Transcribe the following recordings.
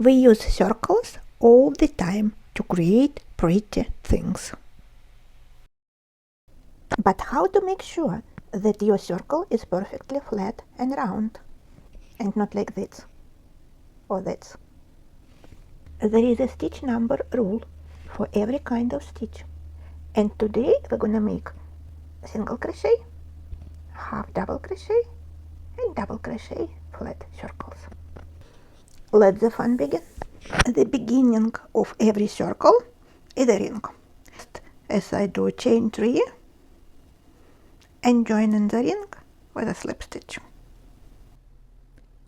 We use circles all the time to create pretty things. But how to make sure that your circle is perfectly flat and round and not like this or this? There is a stitch number rule for every kind of stitch, and today we're gonna make single crochet, half double crochet, and double crochet flat circles. Let the fun begin. The beginning of every circle is a ring. As I do chain 3 and join in the ring with a slip stitch.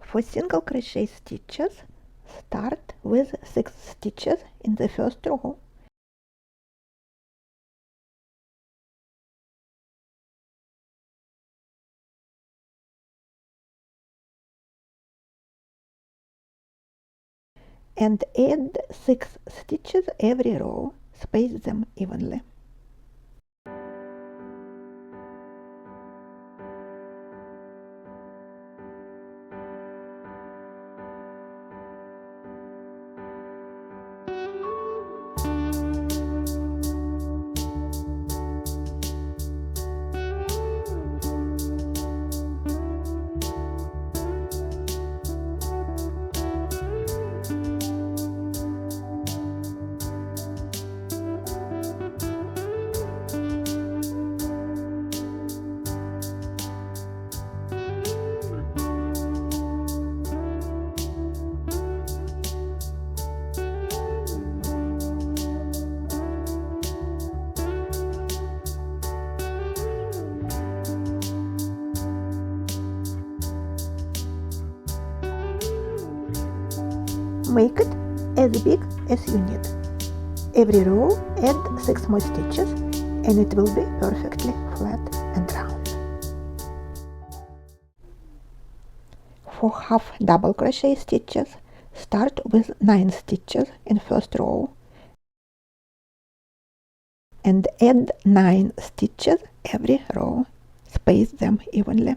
For single crochet stitches, start with 6 stitches in the first row. And add 6 stitches every row, space them evenly. Make it as big as you need. Every row add 6 more stitches and it will be perfectly flat and round. For half double crochet stitches, start with 9 stitches in first row and add 9 stitches every row, space them evenly.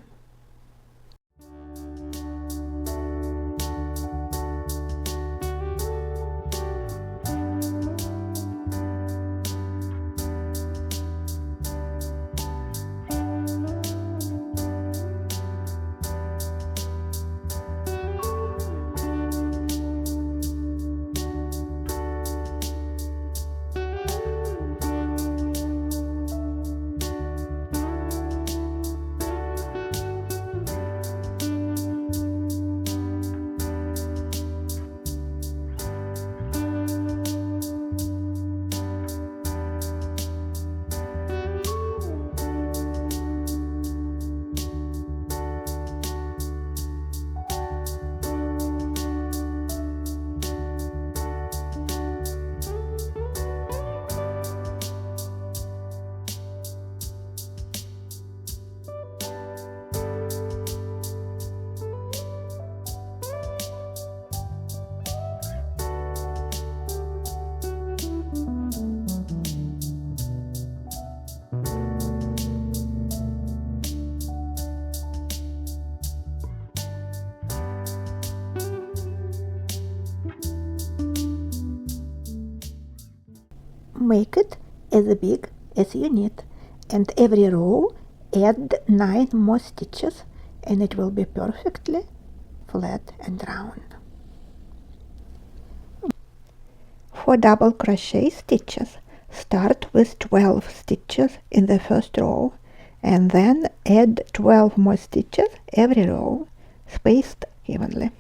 Make it as big as you need, and every row add 9 more stitches and it will be perfectly flat and round. For double crochet stitches, start with 12 stitches in the first row and then add 12 more stitches every row, spaced evenly.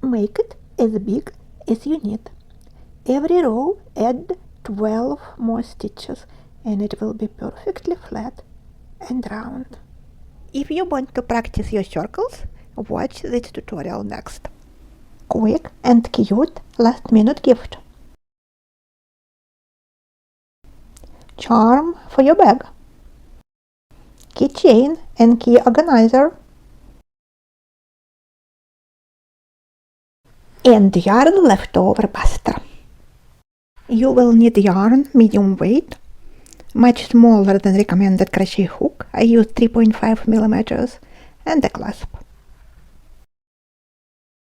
make it as big as you need. Every row add 12 more stitches and it will be perfectly flat and round. If you want to practice your circles, watch this tutorial next. Quick and cute last minute gift. Charm for your bag. Keychain and key organizer. And yarn leftover buster. You will need yarn medium weight, much smaller than recommended crochet hook. I used 3.5 millimeters, and a clasp.